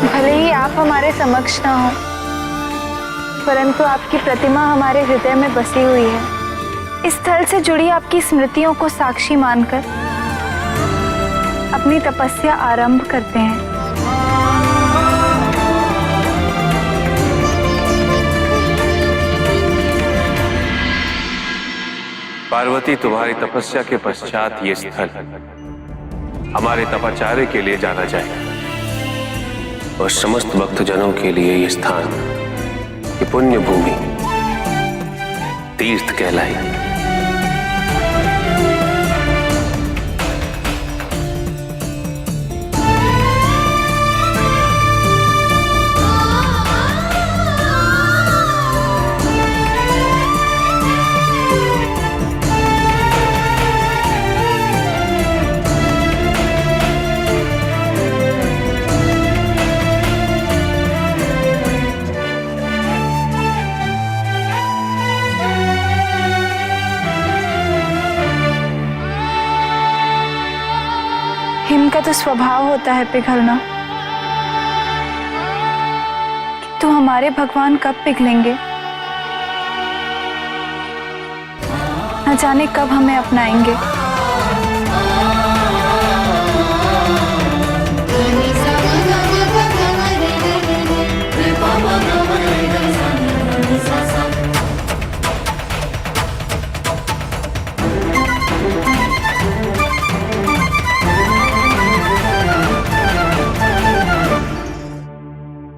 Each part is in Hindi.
भले ही आप हमारे समक्ष ना हो, परंतु आपकी प्रतिमा हमारे हृदय में बसी हुई है। इस स्थल से जुड़ी आपकी स्मृतियों को साक्षी मानकर अपनी तपस्या आरंभ करते हैं। पार्वती, तुम्हारी तपस्या के पश्चात ये स्थल हमारे तपाचार्य के लिए जाना जाएगा और समस्त भक्तजनों के लिए ये स्थान, ये पुण्य भूमि तीर्थ कहलाएगी। हिम का तो स्वभाव होता है पिघलना, तो हमारे भगवान कब पिघलेंगे? न जाने कब हमें अपनाएंगे।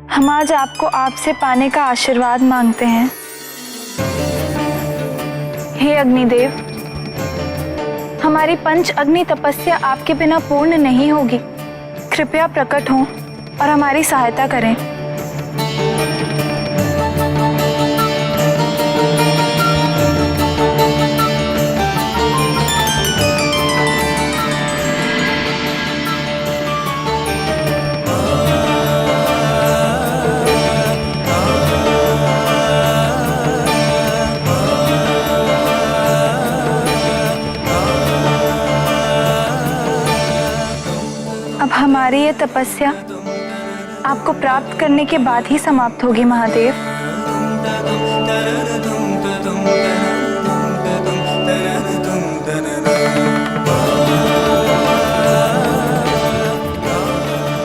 हम आज आपको आपसे पाने का आशीर्वाद मांगते हैं। हे अग्निदेव, हमारी पंच अग्नि तपस्या आपके बिना पूर्ण नहीं होगी। कृपया प्रकट हों और हमारी सहायता करें। अब हमारी ये तपस्या आपको प्राप्त करने के बाद ही समाप्त होगी महादेव।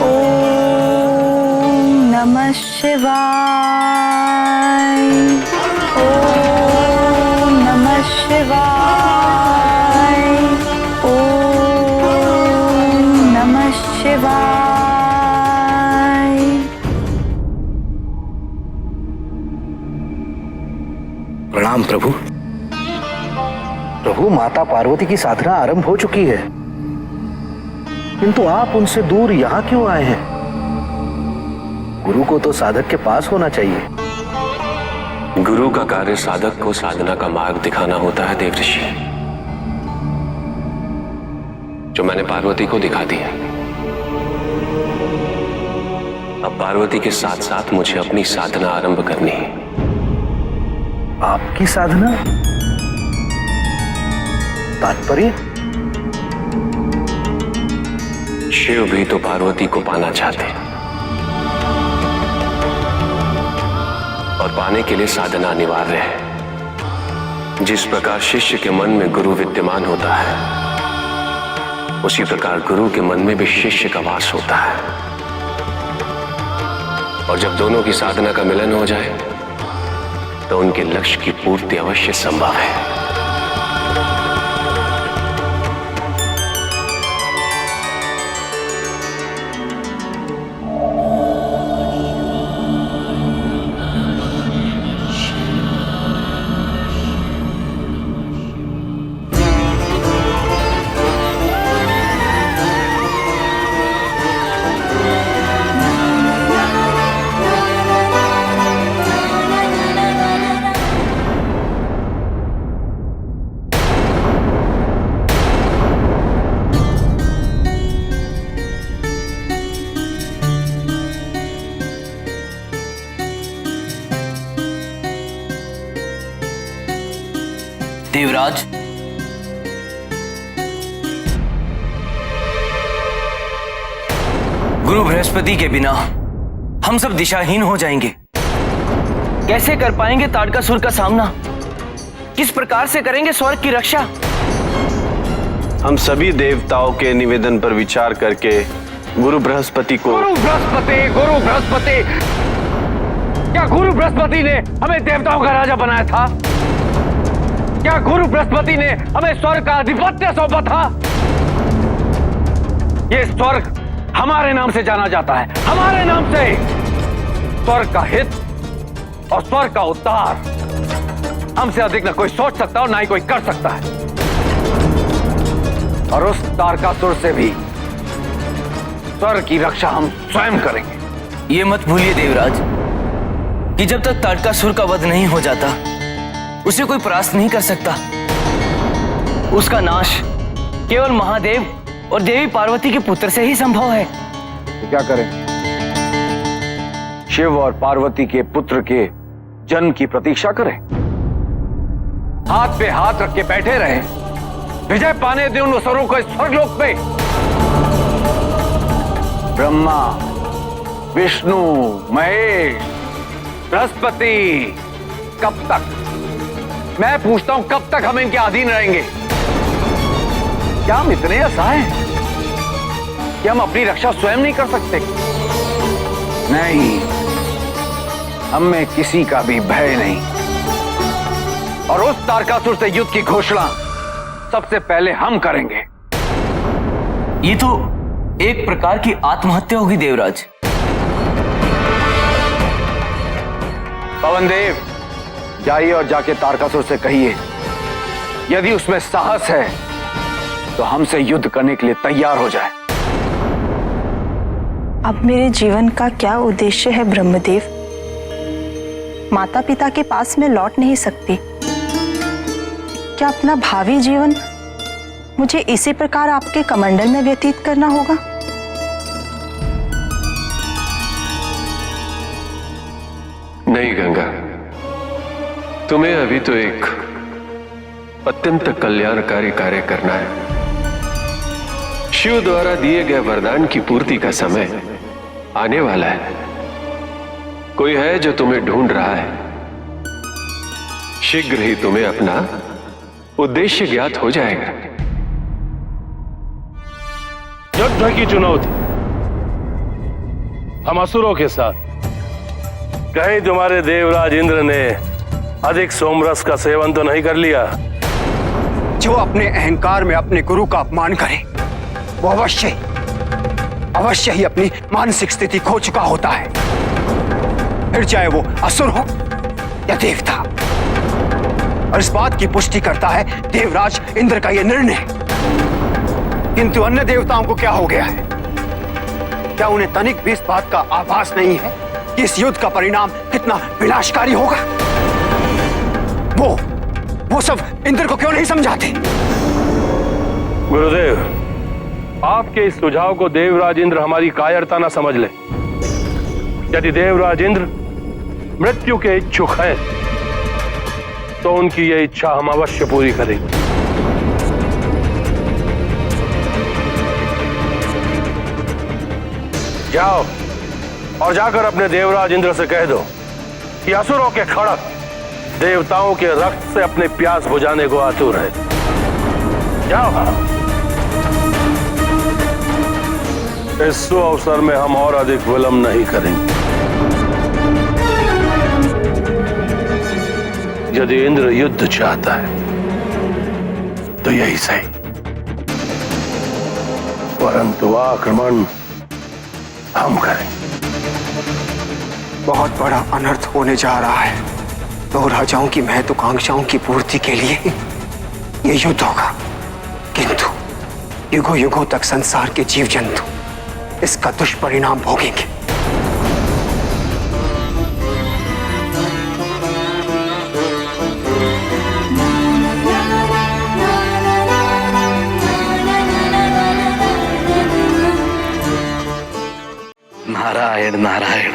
ओम नमः शिवाय। ओम नमः शिवाय। ओम नमः शिवाय। प्रणाम प्रभु। प्रभु, माता पार्वती की साधना आरंभ हो चुकी है, किंतु आप उनसे दूर यहाँ क्यों आए हैं? गुरु को तो साधक के पास होना चाहिए। गुरु का कार्य साधक को साधना का मार्ग दिखाना होता है देवऋषि, जो मैंने पार्वती को दिखा दिया। अब पार्वती के साथ साथ मुझे अपनी साधना आरंभ करनी है। आपकी साधना? तात्पर्य? शिव भी तो पार्वती को पाना चाहते हैं और पाने के लिए साधना अनिवार्य है। जिस प्रकार शिष्य के मन में गुरु विद्यमान होता है, उसी प्रकार गुरु के मन में भी शिष्य का वास होता है। और जब दोनों की साधना का मिलन हो जाए तो उनके लक्ष्य की पूर्ति अवश्य संभव है। देवराज, गुरु बृहस्पति के बिना हम सब दिशाहीन हो जाएंगे। कैसे कर पाएंगे ताड़कासुर का सामना? किस प्रकार से करेंगे स्वर्ग की रक्षा? हम सभी देवताओं के निवेदन पर विचार करके गुरु बृहस्पति को गुरु बृहस्पति, क्या गुरु बृहस्पति ने हमें देवताओं का राजा बनाया था? क्या गुरु बृहस्पति ने हमें स्वर्ग का आधिपत्य सौंपा था? ये स्वर्ग हमारे नाम से जाना जाता है, हमारे नाम से। स्वर्ग का हित और स्वर्ग का उद्धार हमसे अधिक न कोई सोच सकता और ना ही कोई कर सकता है। और उस तारकासुर से भी स्वर्ग की रक्षा हम स्वयं करेंगे। ये मत भूलिए देवराज कि जब तक ताड़कासुर का वध नहीं हो जाता उसे कोई परास्त नहीं कर सकता। उसका नाश केवल महादेव और देवी पार्वती के पुत्र से ही संभव है। तो क्या करें? शिव और पार्वती के पुत्र के जन्म की प्रतीक्षा करें? हाथ पे हाथ रख के बैठे रहे, विजय पाने दें उन असुरों को स्वर्गलोक पे? ब्रह्मा, विष्णु, महेश, बृहस्पति, कब तक? मैं पूछता हूं, कब तक हम इनके अधीन रहेंगे? क्या हम इतने असहाय हैं कि हम अपनी रक्षा स्वयं नहीं कर सकते? नहीं, हम में किसी का भी भय नहीं। और उस तारकासुर से युद्ध की घोषणा सबसे पहले हम करेंगे। ये तो एक प्रकार की आत्महत्या होगी देवराज। पवन देव, जाइए और जाके तारकासुर से कहिए, यदि उसमें साहस है तो हमसे युद्ध करने के लिए तैयार हो जाए। अब मेरे जीवन का क्या उद्देश्य है ब्रह्मदेव? माता पिता के पास मैं लौट नहीं सकती। क्या अपना भावी जीवन मुझे इसी प्रकार आपके कमंडल में व्यतीत करना होगा? नहीं गंगा, तुम्हें अभी तो एक अत्यंत कल्याणकारी कार्य करना है। शिव द्वारा दिए गए वरदान की पूर्ति का समय आने वाला है। कोई है जो तुम्हें ढूंढ रहा है। शीघ्र ही तुम्हें अपना उद्देश्य ज्ञात हो जाएगा। युद्ध की चुनौती हम असुरों के साथ। कहीं तुम्हारे देवराज इंद्र ने अधिक सोमरस का सेवन तो नहीं कर लिया? जो अपने अहंकार में अपने गुरु का अपमान करे वो अवश्य ही अपनी मानसिक स्थिति खो चुका होता है, फिर चाहे वो असुर हो या देवता। और इस बात की पुष्टि करता है देवराज इंद्र का यह निर्णय। किंतु अन्य देवताओं को क्या हो गया है? क्या उन्हें तनिक भी इस बात का आभास नहीं है कि इस युद्ध का परिणाम कितना विनाशकारी होगा? वो सब इंद्र को क्यों नहीं समझाते? गुरुदेव, आपके इस सुझाव को देवराज इंद्र हमारी कायरता न समझ ले। यदि देवराज इंद्र मृत्यु के इच्छुक हैं तो उनकी यह इच्छा हम अवश्य पूरी करेंगे। जाओ और जाकर अपने देवराज इंद्र से कह दो कि असुरों के खड़क देवताओं के रक्त से अपने प्यास बुझाने को आतुर है। जाओ। इस अवसर में हम और अधिक विलंब नहीं करेंगे। यदि इंद्र युद्ध चाहता है तो यही सही, परंतु आक्रमण हम करेंगे। बहुत बड़ा अनर्थ होने जा रहा है। दो राजाओं की महत्वाकांक्षाओं की पूर्ति के लिए ये युद्ध होगा, किंतु युगों युगों तक संसार के जीव जंतु इसका दुष्परिणाम भोगेंगे। नारायण नारायण,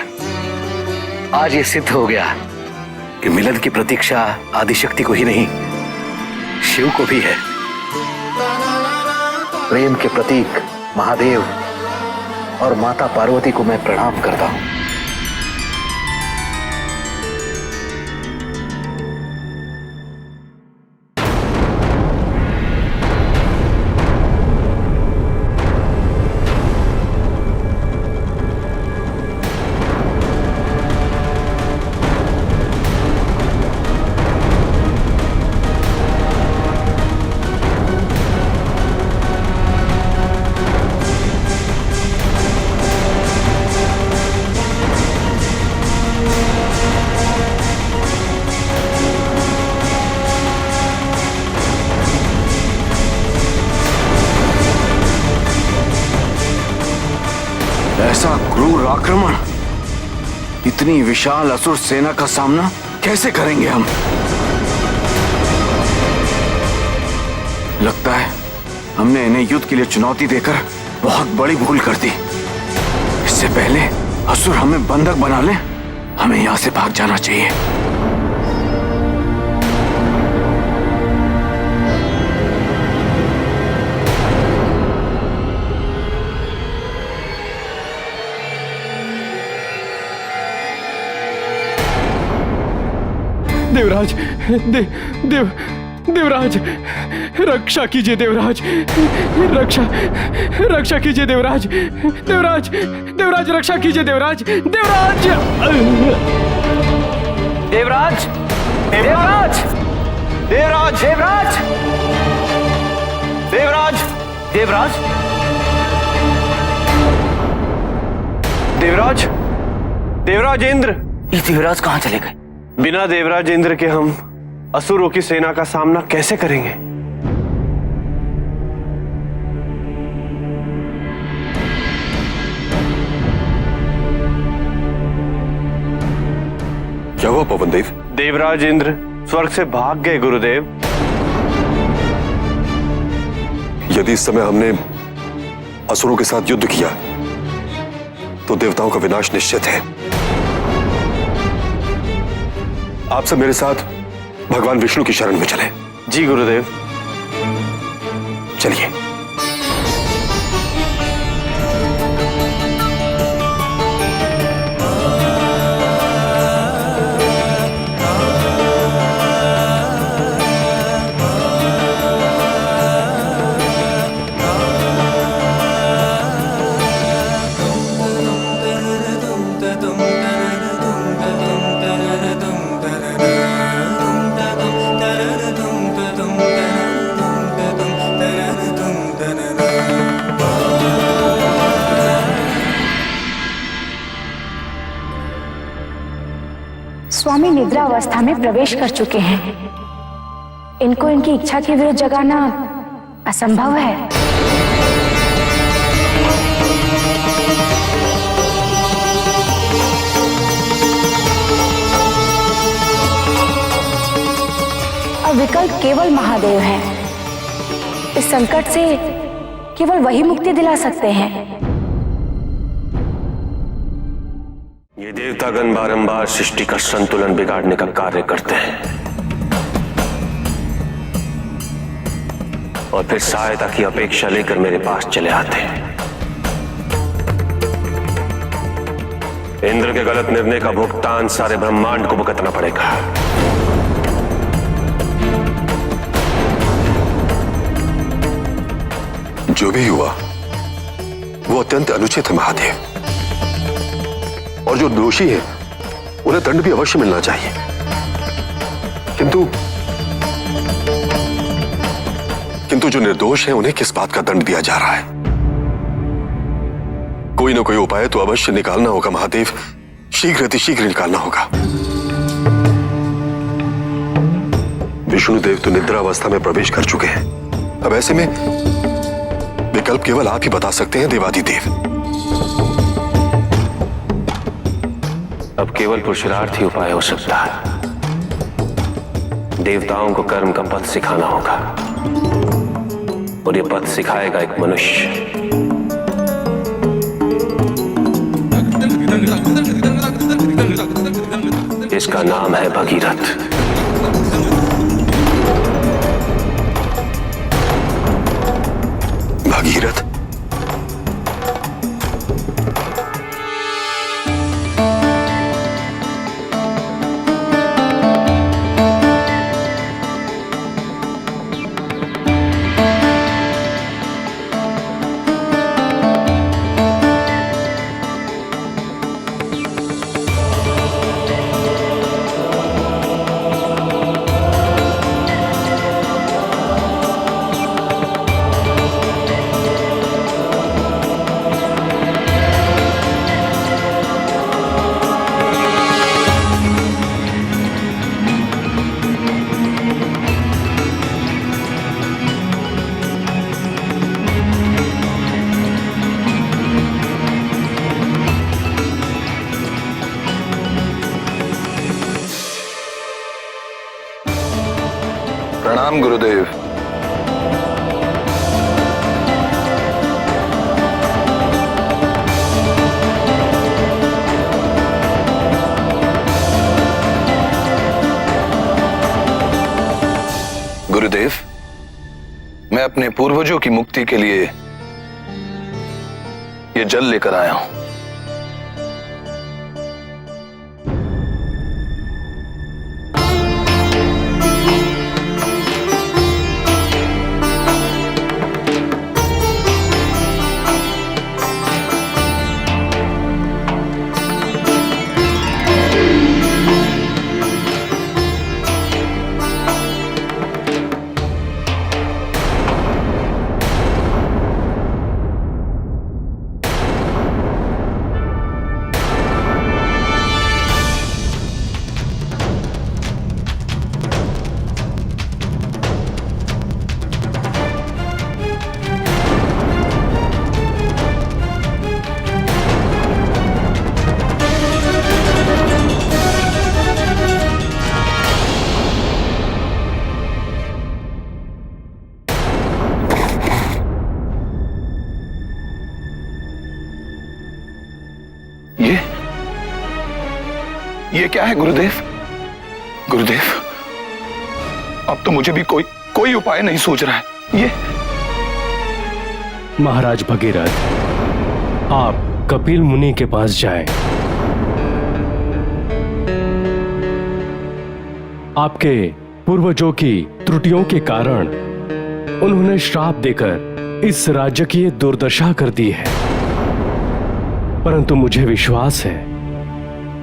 आज ये सिद्ध हो गया कि मिलन की प्रतीक्षा आदिशक्ति को ही नहीं शिव को भी है। प्रेम के प्रतीक महादेव और माता पार्वती को मैं प्रणाम करता हूं। ऐसा क्रूर आक्रमण, इतनी विशाल असुर सेना का सामना कैसे करेंगे हम? लगता है हमने इन्हें युद्ध के लिए चुनौती देकर बहुत बड़ी भूल कर दी। इससे पहले असुर हमें बंधक बना ले, हमें यहां से भाग जाना चाहिए। देवराज, देवराज, रक्षा कीजिए देवराज, रक्षा कीजिए देवराज, देवराज रक्षा कीजिए देवराज, देवराज, देवराज, देवराज, देवराज, देवराज, देवराज, देवराज, देवराज, देवराज इंद्र। ये देवराज कहां चले गए? बिना देवराज इंद्र के हम असुरों की सेना का सामना कैसे करेंगे? क्या हुआ पवनदेव? देवराज इंद्र स्वर्ग से भाग गए गुरुदेव। यदि इस समय हमने असुरों के साथ युद्ध किया तो देवताओं का विनाश निश्चित है। आप सब मेरे साथ भगवान विष्णु की शरण में चलें। जी गुरुदेव। चलिए। स्वामी निद्रा अवस्था में प्रवेश कर चुके हैं। इनको इनकी इच्छा के विरुद्ध जगाना असंभव है। अब विकल्प केवल महादेव है। इस संकट से केवल वही मुक्ति दिला सकते हैं। ये देवतागण बारंबार सृष्टि का संतुलन बिगाड़ने का कार्य करते हैं और फिर सहायता की अपेक्षा लेकर मेरे पास चले आते हैं। इंद्र के गलत निर्णय का भुगतान सारे ब्रह्मांड को भुगतना पड़ेगा। जो भी हुआ वो अत्यंत अनुचित है महादेव, और जो दोषी है उन्हें दंड भी अवश्य मिलना चाहिए। किंतु जो निर्दोष है उन्हें किस बात का दंड दिया जा रहा है? कोई ना कोई उपाय तो अवश्य निकालना होगा महादेव, शीघ्र निकालना होगा। विष्णुदेव तो निद्रा अवस्था में प्रवेश कर चुके हैं। अब ऐसे में विकल्प केवल आप ही बता सकते हैं देवाधिदेव। अब केवल पुरुषार्थ ही उपाय हो सकता है। देवताओं को कर्म का पथ सिखाना होगा और ये पथ सिखाएगा एक मनुष्य। इसका नाम है भगीरथ। प्रणाम गुरुदेव। गुरुदेव, मैं अपने पूर्वजों की मुक्ति के लिए ये जल लेकर आया हूं। ये क्या है गुरुदेव? गुरुदेव, अब तो मुझे भी कोई उपाय नहीं सूझ रहा है। ये महाराज भगीरथ, आप कपिल मुनि के पास जाएं। आपके पूर्वजों की त्रुटियों के कारण उन्होंने श्राप देकर इस राज्य की दुर्दशा कर दी है, परंतु मुझे विश्वास है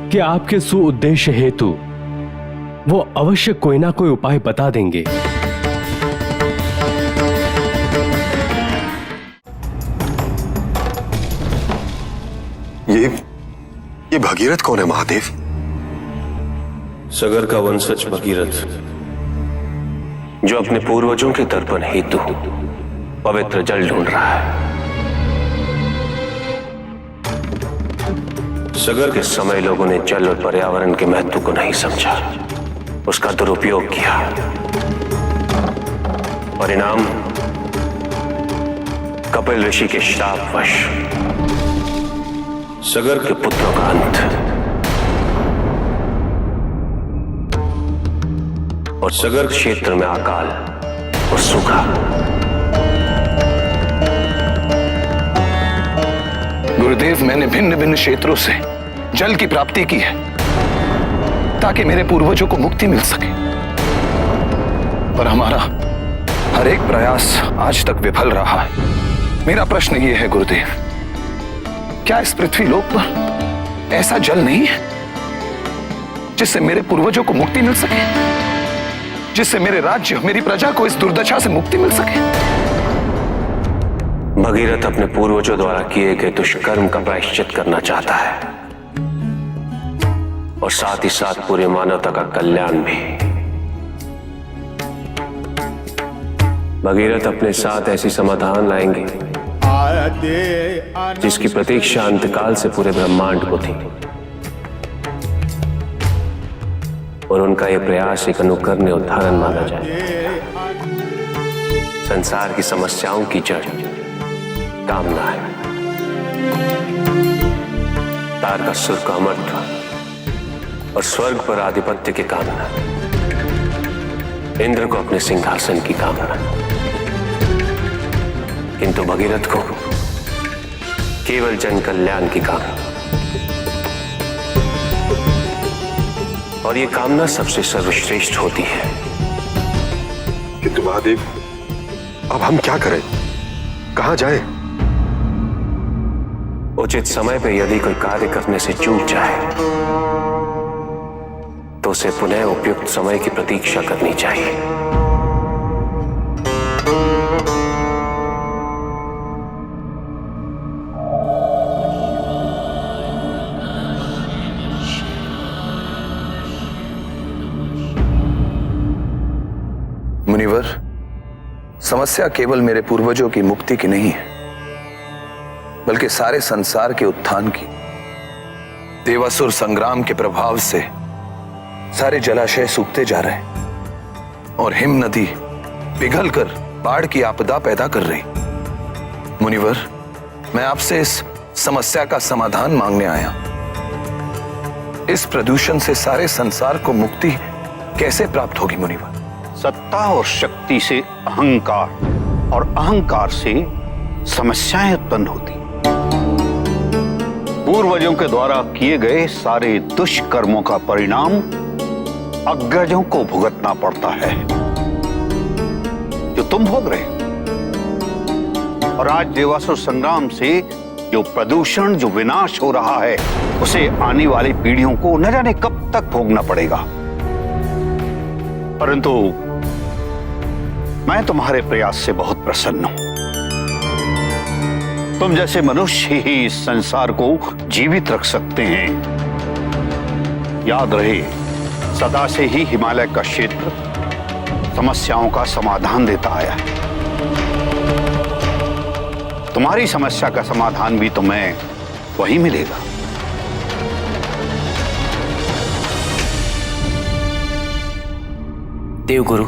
कि आपके सुउद्देश्य हेतु वो अवश्य कोई ना कोई उपाय बता देंगे। ये भगीरथ कौन है महादेव? सगर का वंशज भगीरथ, जो अपने पूर्वजों के तर्पण हेतु पवित्र जल ढूंढ रहा है। सगर के समय लोगों ने जल और पर्यावरण के महत्व को नहीं समझा, उसका दुरुपयोग किया। परिणाम कपिल ऋषि के श्रापवश सगर के पुत्रों का अंत और सगर क्षेत्र में अकाल और सूखा। गुरुदेव, मैंने भिन्न भिन्न क्षेत्रों से जल की प्राप्ति की है ताकि मेरे पूर्वजों को मुक्ति मिल सके, पर हमारा हर एक प्रयास आज तक विफल रहा है। मेरा प्रश्न यह है गुरुदेव, क्या इस पृथ्वी लोक पर ऐसा जल नहीं है जिससे मेरे पूर्वजों को मुक्ति मिल सके, जिससे मेरे राज्य, मेरी प्रजा को इस दुर्दशा से मुक्ति मिल सके? भगीरथ अपने पूर्वजों द्वारा किए गए दुष्कर्म का प्रायश्चित करना चाहता है और साथ ही साथ पूरी मानवता का कल्याण भी। भगीरथ अपने साथ ऐसी समाधान लाएंगे जिसकी प्रतीक्षा अंतकाल से पूरे ब्रह्मांड को थी, और उनका यह प्रयास एक अनुकरणीय उदाहरण माना जाए। संसार की समस्याओं की जड़ कामना है। तारकासुर का अमरत्व और स्वर्ग पर आधिपत्य की कामना, इंद्र को अपने सिंहासन की कामना, किंतु भगीरथ को केवल जन कल्याण की कामना। और ये कामना सबसे सर्वश्रेष्ठ होती है। किंतु महादेव, अब हम क्या करें, कहां जाएं? उचित समय पे यदि कोई कार्य करने से चूक जाए तो उसे पुनः उपयुक्त समय की प्रतीक्षा करनी चाहिए। मुनिवर, समस्या केवल मेरे पूर्वजों की मुक्ति की नहीं है, बल्कि सारे संसार के उत्थान की। देवासुर संग्राम के प्रभाव से सारे जलाशय सूखते जा रहे हैं, और हिम नदी पिघलकर बाढ़ की आपदा पैदा कर रही। मुनिवर, मैं आपसे इस समस्या का समाधान मांगने आया। इस प्रदूषण से सारे संसार को मुक्ति कैसे प्राप्त होगी मुनिवर? सत्ता और शक्ति से अहंकार, और अहंकार से समस्याएं उत्पन्न होती। पूर्वजों के द्वारा किए गए सारे दुष्कर्मों का परिणाम अग्रजों को भुगतना पड़ता है, जो तुम भोग रहे हो। और आज देवासुर संग्राम से जो प्रदूषण, जो विनाश हो रहा है, उसे आने वाली पीढ़ियों को न जाने कब तक भोगना पड़ेगा। परंतु मैं तुम्हारे प्रयास से बहुत प्रसन्न हूं। तुम जैसे मनुष्य ही इस संसार को जीवित रख सकते हैं। याद रहे, सदा से ही हिमालय का क्षेत्र समस्याओं का समाधान देता आया है। तुम्हारी समस्या का समाधान भी तुम्हें वही मिलेगा। देवगुरु,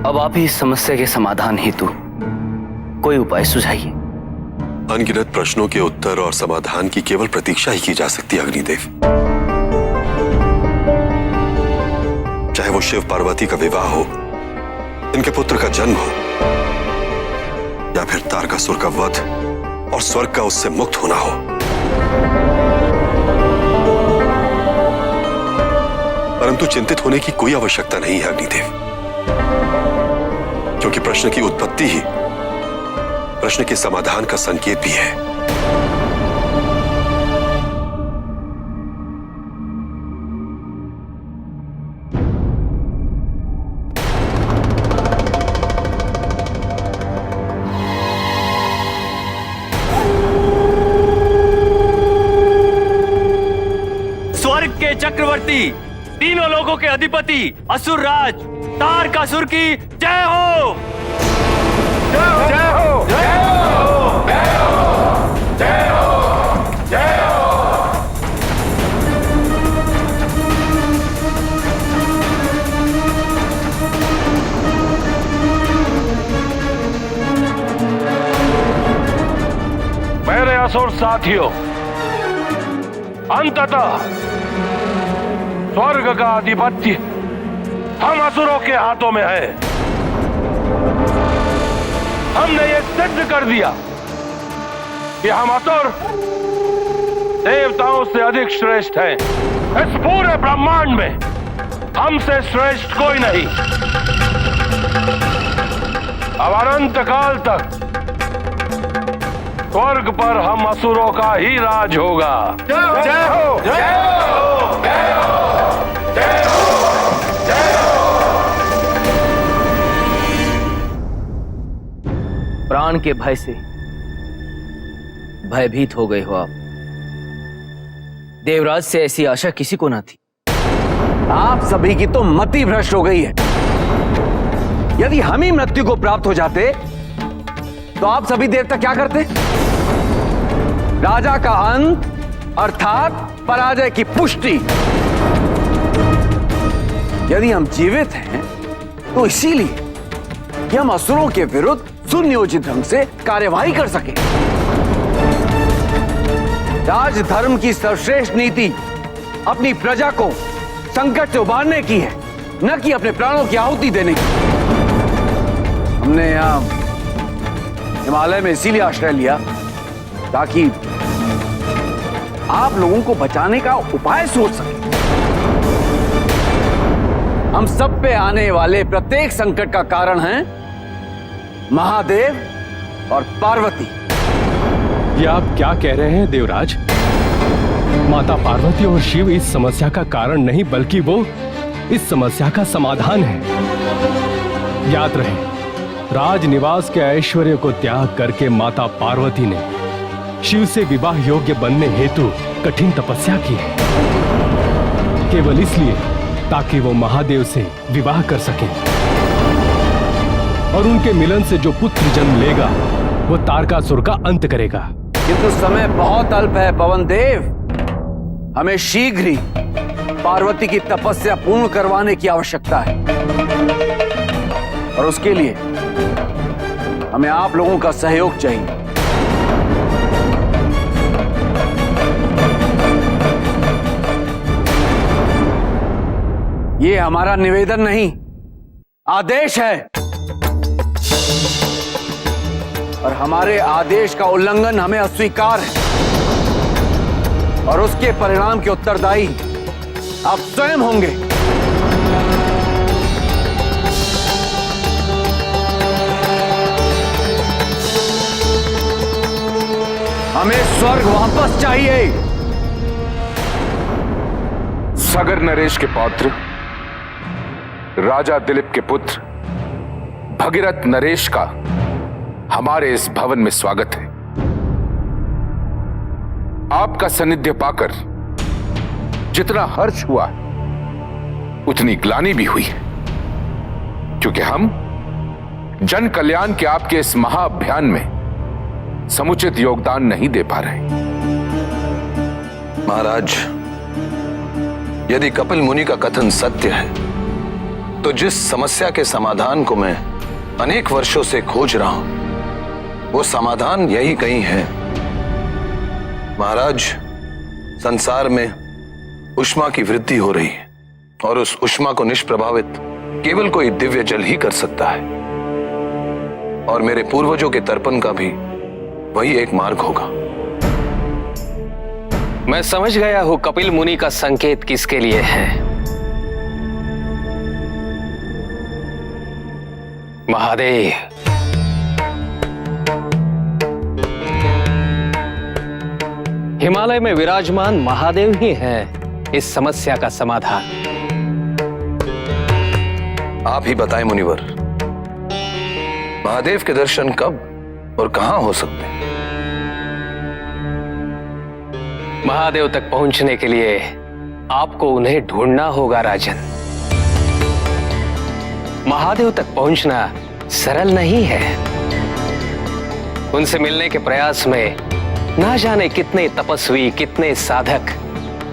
अब आप ही इस समस्या के समाधान हेतु कोई उपाय सुझाइए। अनगिनत प्रश्नों के उत्तर और समाधान की केवल प्रतीक्षा ही की जा सकती है अग्निदेव। चाहे वो शिव पार्वती का विवाह हो, इनके पुत्र का जन्म हो, या फिर तारकासुर का वध और स्वर्ग का उससे मुक्त होना हो। परंतु चिंतित होने की कोई आवश्यकता नहीं है अग्निदेव, क्योंकि प्रश्न की उत्पत्ति ही प्रश्न के समाधान का संकेत भी है। स्वर्ग के चक्रवर्ती, तीनों लोगों के अधिपति असुर राज तारकासुर की जय हो। जय हो, जय हो, जय हो, जय हो, जय हो। मेरे असुर साथियों, अंततः स्वर्ग का आधिपत्य हम असुरों के हाथों में है। हमने ये सिद्ध कर दिया कि हम असुर देवताओं से अधिक श्रेष्ठ हैं। इस पूरे ब्रह्मांड में हमसे श्रेष्ठ कोई नहीं। अब अनंत काल तक स्वर्ग पर हम असुरों का ही राज होगा। जय हो, जय हो, जय हो, जय हो, जय हो। प्राण के भय से भयभीत हो गए हो आप। देवराज से ऐसी आशा किसी को ना थी। आप सभी की तो मति भ्रष्ट हो गई है। यदि हम ही मृत्यु को प्राप्त हो जाते तो आप सभी देर तक क्या करते? राजा का अंत अर्थात पराजय की पुष्टि। यदि हम जीवित हैं तो इसीलिए कि हम असुरों के विरुद्ध सुनियोजित ढंग से कार्यवाही कर सके। राजधर्म की सर्वश्रेष्ठ नीति अपनी प्रजा को संकट से उबारने की है, न कि अपने प्राणों की आहुति देने की। हमने यहां हिमालय में इसीलिए आश्रय लिया ताकि आप लोगों को बचाने का उपाय सोच सके। हम सब पे आने वाले प्रत्येक संकट का कारण है महादेव और पार्वती। ये आप क्या कह रहे हैं देवराज? माता पार्वती और शिव इस समस्या का कारण नहीं, बल्कि वो इस समस्या का समाधान है। याद रहे, राजनिवास के ऐश्वर्य को त्याग करके माता पार्वती ने शिव से विवाह योग्य बनने हेतु कठिन तपस्या की है, केवल इसलिए ताकि वो महादेव से विवाह कर सकें और उनके मिलन से जो पुत्र जन्म लेगा वो तारकासुर का अंत करेगा। किंतु समय बहुत अल्प है पवन देव। हमें शीघ्र ही पार्वती की तपस्या पूर्ण करवाने की आवश्यकता है। और उसके लिए हमें आप लोगों का सहयोग चाहिए। ये हमारा निवेदन नहीं, आदेश है, और हमारे आदेश का उल्लंघन हमें अस्वीकार है, और उसके परिणाम के उत्तरदायी आप स्वयं होंगे। हमें स्वर्ग वापस चाहिए। सगर नरेश के पौत्र, राजा दिलीप के पुत्र भगीरथ नरेश का हमारे इस भवन में स्वागत है। आपका सानिध्य पाकर जितना हर्ष हुआ उतनी ग्लानि भी हुई है, क्योंकि हम जन कल्याण के आपके इस महाअभियान में समुचित योगदान नहीं दे पा रहे। महाराज, यदि कपिल मुनि का कथन सत्य है तो जिस समस्या के समाधान को मैं अनेक वर्षों से खोज रहा हूं वो समाधान यही कहीं है। महाराज, संसार में ऊष्मा की वृद्धि हो रही है और उस ऊष्मा को निष्प्रभावित केवल कोई दिव्य जल ही कर सकता है, और मेरे पूर्वजों के तर्पण का भी वही एक मार्ग होगा। मैं समझ गया हूं कपिल मुनि का संकेत किसके लिए है। महादेव, हिमालय में विराजमान महादेव ही हैं इस समस्या का समाधान। आप ही बताएं मुनिवर, महादेव के दर्शन कब और कहां हो सकते हैं? महादेव तक पहुंचने के लिए आपको उन्हें ढूंढना होगा राजन। महादेव तक पहुंचना सरल नहीं है। उनसे मिलने के प्रयास में ना जाने कितने तपस्वी, कितने साधक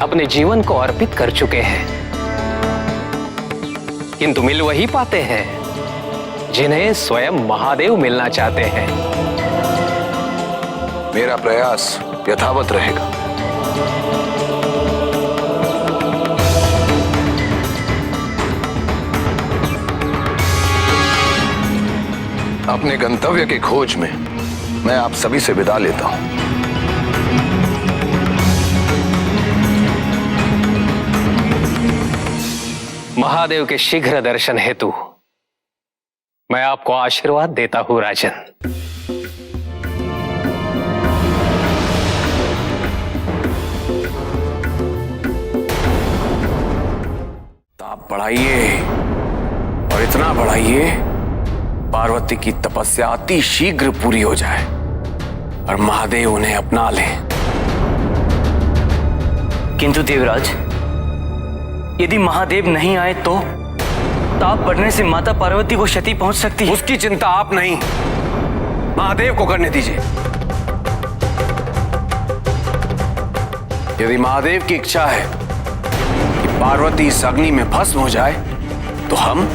अपने जीवन को अर्पित कर चुके हैं, किंतु मिल वही पाते हैं जिन्हें स्वयं महादेव मिलना चाहते हैं। मेरा प्रयास यथावत रहेगा। अपने गंतव्य की खोज में मैं आप सभी से विदा लेता हूं। महादेव के शीघ्र दर्शन हेतु मैं आपको आशीर्वाद देता हूं राजन। ताप बढ़ाइए और इतना बढ़ाइए पार्वती की तपस्या अति शीघ्र पूरी हो जाए और महादेव उन्हें अपना ले। किंतु देवराज, यदि महादेव नहीं आए तो ताप बढ़ने से माता पार्वती को क्षति पहुंच सकती है। उसकी चिंता आप नहीं, महादेव को करने दीजिए। यदि महादेव की इच्छा है कि पार्वती इस अग्नि में भस्म हो जाए तो हम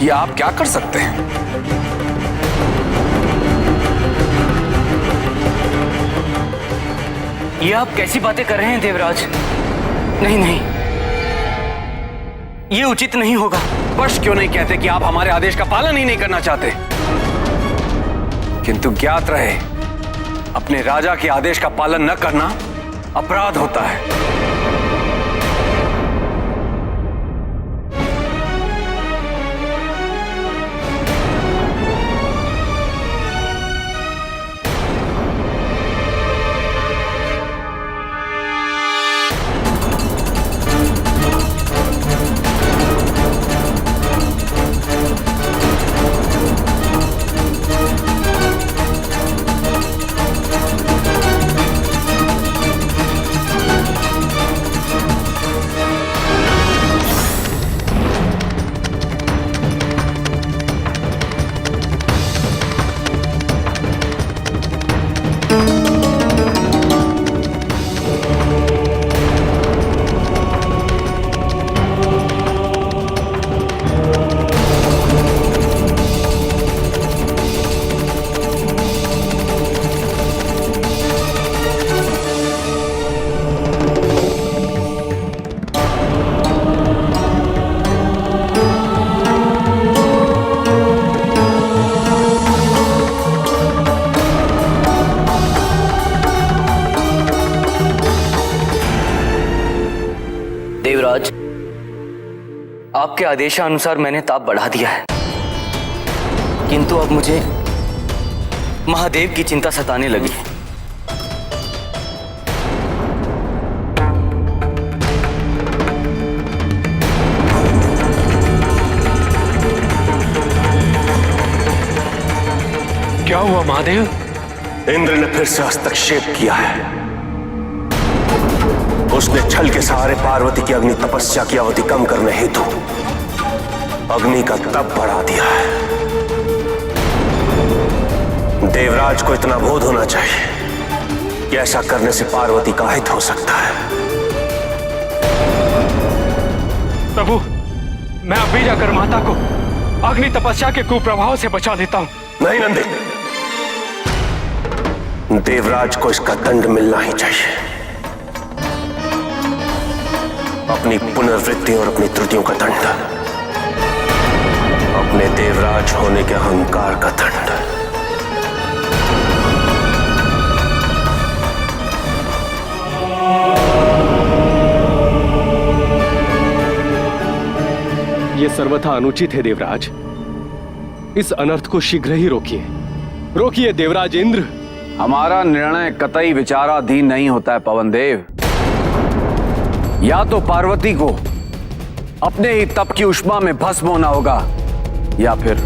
या आप क्या कर सकते हैं? ये आप कैसी बातें कर रहे हैं देवराज? नहीं नहीं, ये उचित नहीं होगा। स्पष्ट क्यों नहीं कहते कि आप हमारे आदेश का पालन ही नहीं करना चाहते? किंतु ज्ञात रहे, अपने राजा के आदेश का पालन न करना अपराध होता है। देवराज, आपके आदेशानुसार मैंने ताप बढ़ा दिया है, किंतु अब मुझे महादेव की चिंता सताने लगी है। क्या हुआ महादेव? इंद्र ने फिर से हस्तक्षेप किया है। उसने छल के सहारे पार्वती की अग्नि तपस्या की अवधि कम करने हेतु अग्नि का तप बढ़ा दिया है। देवराज को इतना बोध होना चाहिए कि ऐसा करने से पार्वती का हित हो सकता है। प्रभु, मैं अभी जाकर माता को अग्नि तपस्या के कुप्रभाव से बचा लेता हूं। नहीं नंदी, देवराज को इसका दंड मिलना ही चाहिए। अपनी पुनर्वृत्ति और अपनी त्रुटियों का दंड, अपने देवराज होने के अहंकार का दंड। ये सर्वथा अनुचित है देवराज। इस अनर्थ को शीघ्र ही रोकिए। रोकिए देवराज इंद्र। हमारा निर्णय कतई विचाराधीन नहीं होता है पवन देव। या तो पार्वती को अपने ही तप की उष्मा में भस्म होना होगा, या फिर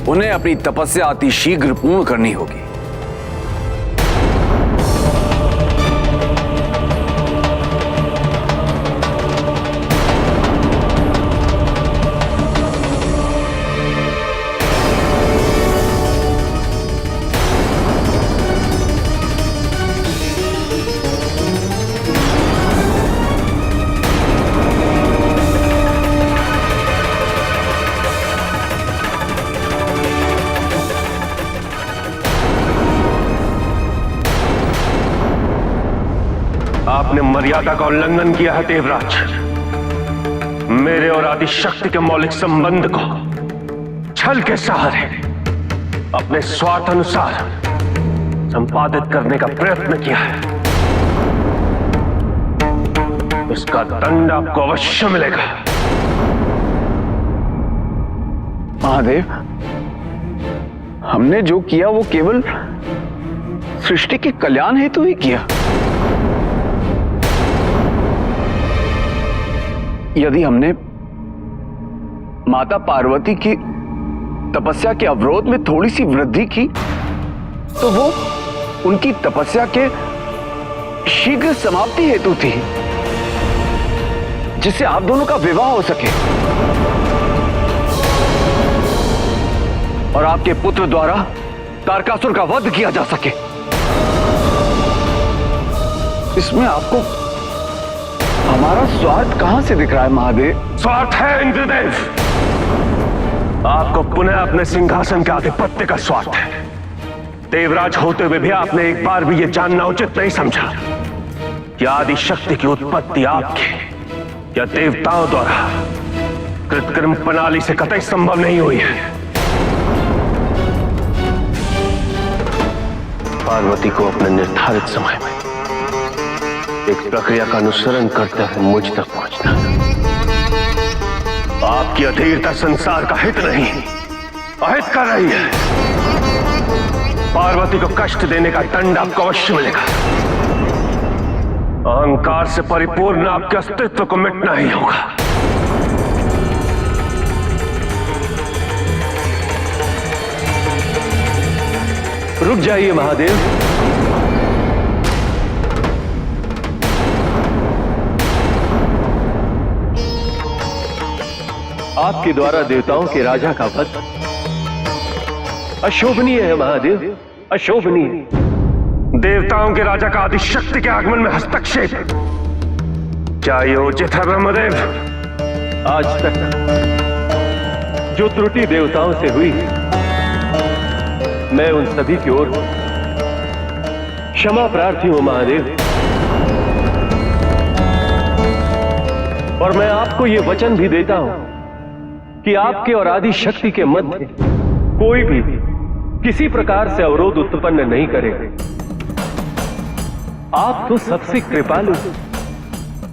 उन्हें अपनी तपस्या अति शीघ्र पूर्ण करनी होगी। आपने मर्यादा का उल्लंघन किया है देवराज। मेरे और आदि शक्ति के मौलिक संबंध को छल के सहारे अपने स्वार्थ अनुसार संपादित करने का प्रयत्न किया है। इसका दंड आपको अवश्य मिलेगा। महादेव, हमने जो किया वो केवल सृष्टि के कल्याण हेतु ही किया। यदि हमने माता पार्वती की तपस्या के अवरोध में थोड़ी सी वृद्धि की, तो वो उनकी तपस्या के शीघ्र समाप्ति हेतु थी, जिससे आप दोनों का विवाह हो सके और आपके पुत्र द्वारा तारकासुर का वध किया जा सके। इसमें आपको हमारा स्वार्थ कहां से दिख रहा है महादेव? स्वार्थ है इंद्रदेव। आपको पुनः अपने सिंहासन के आधिपत्य का स्वार्थ है। देवराज होते हुए भी आपने एक बार भी यह जानना उचित नहीं समझा कि आदि शक्ति की उत्पत्ति आपके या देवताओं द्वारा कृत्रिम प्रणाली से कतई संभव नहीं हुई है। पार्वती को अपने निर्धारित समय में एक प्रक्रिया का अनुसरण करते हुए मुझ तक पहुंचना। आपकी अधीरता संसार का हित नहीं, अहित कर रही है। पार्वती को कष्ट देने का दंड आपको अवश्य मिलेगा। अहंकार से परिपूर्ण आपके अस्तित्व को मिटना ही होगा। रुक जाइए महादेव। आपके द्वारा देवताओं के राजा का वध अशोभनीय है महादेव, अशोभनीय। देवताओं के राजा का आदिशक्ति के आगमन में हस्तक्षेप क्या ये उचित है ब्रह्मदेव? आज तक जो त्रुटि देवताओं से हुई, मैं उन सभी की ओर क्षमा प्रार्थी हूं महादेव। और मैं आपको यह वचन भी देता हूं कि आपके और आदि शक्ति के मध्य कोई भी किसी प्रकार से अवरोध उत्पन्न नहीं करेगा। आप तो सबसे कृपालु,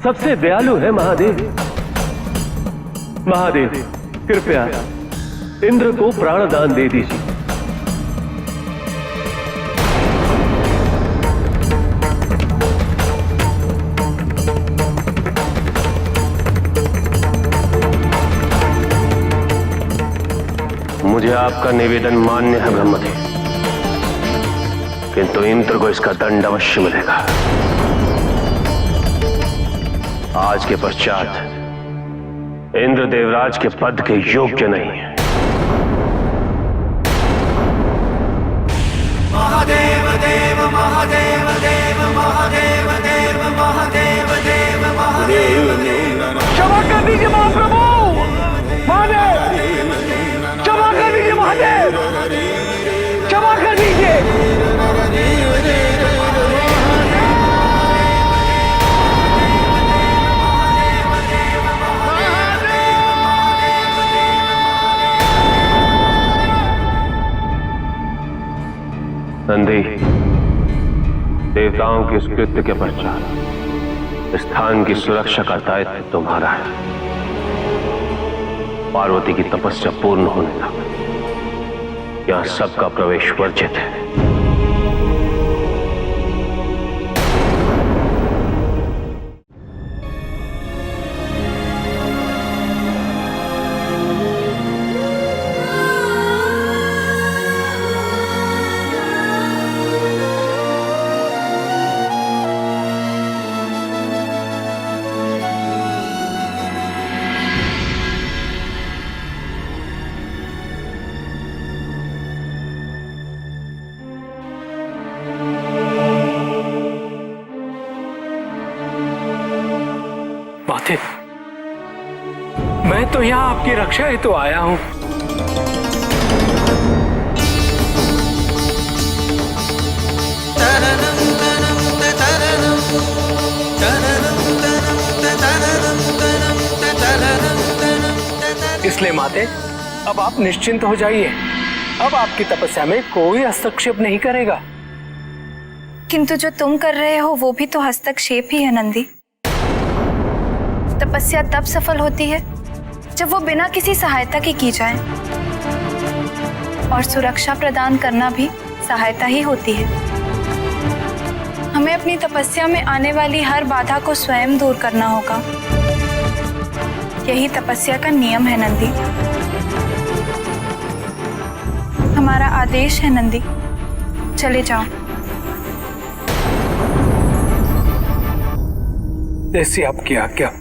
सबसे दयालु है महादेव। महादेव कृपया इंद्र को प्राणदान दे दीजिए। मुझे आपका निवेदन मान्य है ब्रह्मदेव, किंतु इंद्र को इसका दंड अवश्य मिलेगा। आज के पश्चात इंद्र देवराज के पद के योग्य नहीं है। महादेव देव महादेव देव महादेव देव महादेव देव महादेव देव। क्षमा कर दीजिए महाप्रभु, महादेव क्षमा कर दीजिए, महादेव क्षमा कर दीजिए। नंदी, देवताओं की इस कृत्य के पश्चात स्थान की सुरक्षा का दायित्व तुम्हारा है। पार्वती की तपस्या पूर्ण होने तक यहां सबका प्रवेश वर्जित है। मैं तो यहाँ आपकी रक्षा हेतु तो आया हूँ। इसलिए माते, अब आप निश्चिंत हो जाइए। अब आपकी तपस्या में कोई हस्तक्षेप नहीं करेगा। किंतु जो तुम कर रहे हो वो भी तो हस्तक्षेप ही है नंदी। तपस्या तब सफल होती है जब वो बिना किसी सहायता के की जाए, और सुरक्षा प्रदान करना भी सहायता ही होती है। हमें अपनी तपस्या में आने वाली हर बाधा को स्वयं दूर करना होगा। यही तपस्या का नियम है नंदी। हमारा आदेश है नंदी, चले जाओ। जैसी आपकी आज्ञा।